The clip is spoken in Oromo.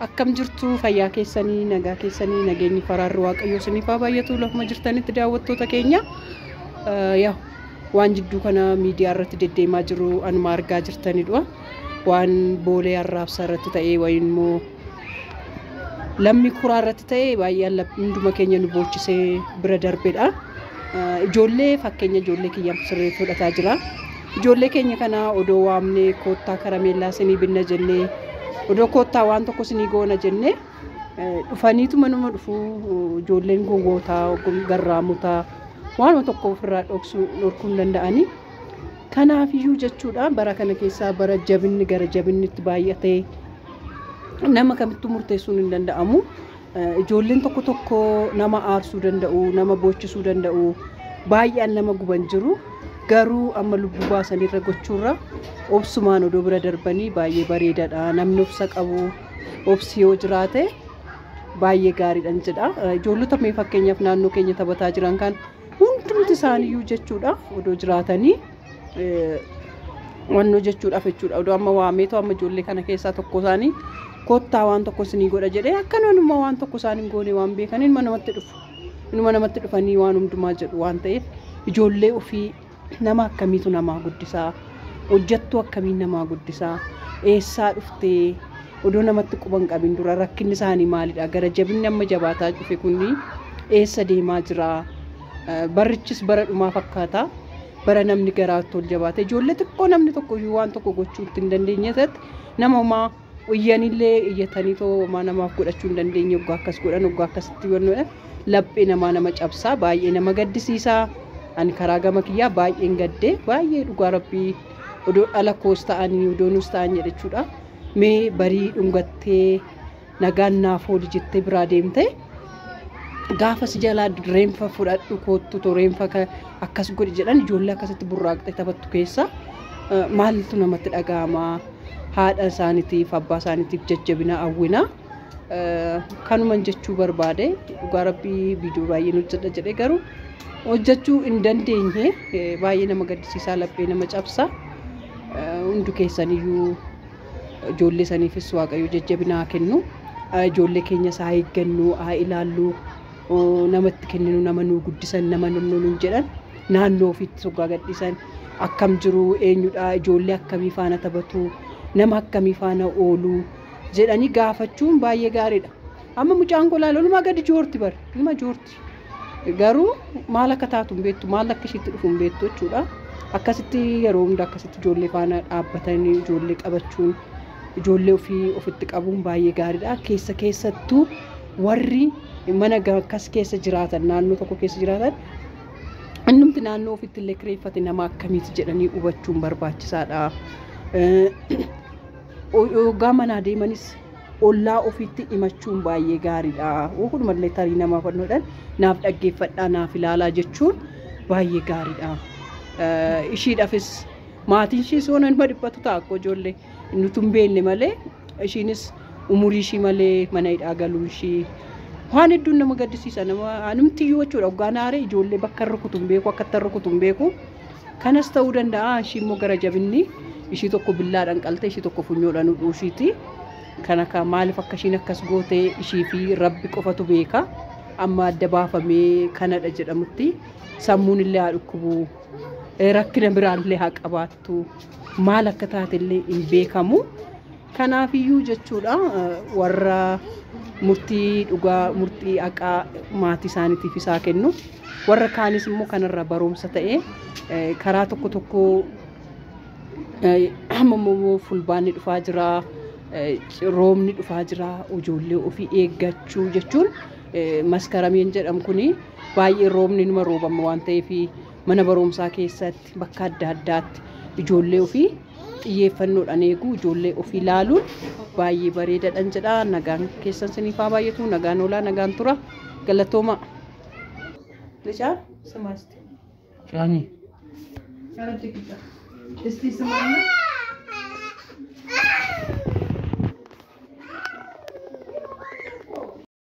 akkam jirtu fayyaa keessanii nagaa keessanii nageenyi faraarri waaqayyoo isiniif haa baay'atu lafuma jirtanitti daawwattoota keenya yaa waan jidduu kana miidiyaa irratti deddeemaa jiru anuma argaa jirtanidha waan boolee arraabsaa irratti ta'ee wayin immoo lammi kuraa irratti ta'ee baay'ee hunduma keenya nu boochisee bira darbedha ijoollee fakkeenya ijoollee kiyyaa sirrii fudhataa jira ijoollee keenya kana odoo waamnee koottaa karameellaa isinii binna jennee odoo koottaa waan tokko isinii goona jennee dhufaniitu manuma dhufu ijoolleen gowwootaa garraamutaa waan tokko ofirraa dhorkuun danda'anii kanaaf iyyuu jechuudha bara kana keessaa bara jabinni gara jabinnitti baay'atee nama kamittuu murteessuun hin danda'amu ijoolleen tokko tokko nama aarsuu danda'u nama boochisuu danda'u baay'een nama guban jiru garuu amma lubbuu baasanii irra gochuurra obsumaan odoo bira darbanii baay'ee bareedaadha namni obsa qabu obsi yoo jiraate baay'ee gaariidhaan jedha ijoollota mee fakkeenyaaf naannoo keenya taphataa jiran kan hundumti isaaniiyyuu jechuudha odoo jiraatanii wannoo jechuudhaaf jechuudha odoo amma waameetoo amma ijoollee kana keessaa tokko isaanii koottaa waan tokko isinii godha jedhee akkanuma waan tokko isaanii goone waan beekaniin manuma namatti dhufanii waan hundumaa jedhu waan ta'eef ijoollee ofii nama akkamiitu namaa guddisaa hojjettuu akkamiin namaa guddisaa eessaa dhuftee odoo namatti quban qabin dura rakkinni isaanii maalidha gara jabinni amma jabaataa dhufe kunni eessa deemaa jira barichis bara dhumaa fakkaata bara namni garaatti ol jabaate ijoollee xiqqoo namni tokko waan tokko gochuu hin dandeenyetti nama uyyanillee iyyatanii too namaaf godhachuu hin dandeenye oggaa akkas godhan oggaa akkasitti wannoodha laphee nama cabsaa baay'ee nama gaddisiisaa ani karaa gama kiyyaa baay'een gaddee baay'ee dhugaa rabbii odoo dhala koos ta'anii odoo nus ta'an jedhachuudha mee barii dhungattee nagaan naaf ooli jettee biraa deemte gaafa si jalaa reenfa fudhadhu koottu too reenfa akkas godhi jedhan ijoollee akkasitti burraaqxee taphattu keessa maaltu namatti dhaga'ama haadha isaaniitiif abbaa isaaniitiif jajjabina hawwina kanuman jechuu barbaade dhugaa rabbii viidiyoo baay'ee hojjedha jedhee garuu hojjechuu hin dandeenye baay'ee nama gaddisiisaa laphee nama cabsaa hundu keessaniyyuu ijoollee saniifis waaqayyo jajjabina haa kennu ijoollee keenyas haa eeggannu haa ilaallu namatti kenninu nama nuu guddisan nama nuun jedhan naannoo ofiitti soggaa gadhiisan akkam jiru eenyudha ijoollee akkamii faana taphatu nama akkamii faana oolu jedhanii gaafachuun baay'ee gaariidha amma mucaan kolaa lolumaa gadi joorti bar ilma joorti garuu maal akka taatu hin beektu maal akka ishiitti dhufu hin beektu jechuudha akkasitti yeroo hunda akkasitti ijoollee faana dhaabbatanii ijoollee qabachuun ijoollee ofii ofitti qabuun baay'ee gaariidha keessattuu warri mana akkas keessa jiraatan naannoo tokko keessa jiraatan annumti naannoo ofitti illee kireeffate nama akkamiiti jedhanii hubachuun barbaachisaadha ogaa manaa deemanis ollaa ofiitti himachuun baay'ee gaariidha wakumallee tarii namaa fannoodhaan naaf dhaggeeffadhaa naaf ilaalaa jechuun baay'ee gaariidha ishiidhaafis maatiin ishiis waan nama dhiphatu ta'a akka ijoollee nuti hin beekne malee ishiinis umurii ishii malee mana hidhaa galuun ishii waan hedduun nama gaddisiisa namatti iyyuu jechuudha ogaan aaree ijoollee bakka rukutu hin beeku akka rukutu hin beeku kanas ta'uu danda'a ishii immoo gara jabinni ishii tokko billaadhaan qaltee ishii tokko funyoodhaan udhuushiiti kana ka maaliif akka ishiin akkas gootee ishii fi rabbi qofatu beeka amma adda baafamee kanadha jedhamutti sammuun illee haa dhukkubu rakkina biraallee haa qabaattu maal akka taatellee hin beekamu kanaaf iyyuu jechuudha warra murtii dhugaa murtii haqaa maatii isaaniitiif isaa kennu warra kaanis immoo kanarra barumsa ta'ee karaa tokko ammoo fulbaanni dhufaa jira roobni dhufaa jira ijoollee ofii eeggachuu jechuun maskarameen jedhamu kuni baay'ee roobni numa roobama waan ta'eef mana barumsaa keessatti bakka adda addaatti ijoollee ofii xiyyeeffannoodhaan eeguu ijoollee ofii ilaaluun baay'ee bareedaadhaan jedha nagaan keessan siniif haa baay'atu nagaan oolaa nagaan tura galatooma licaa samaasti shaani Isti semana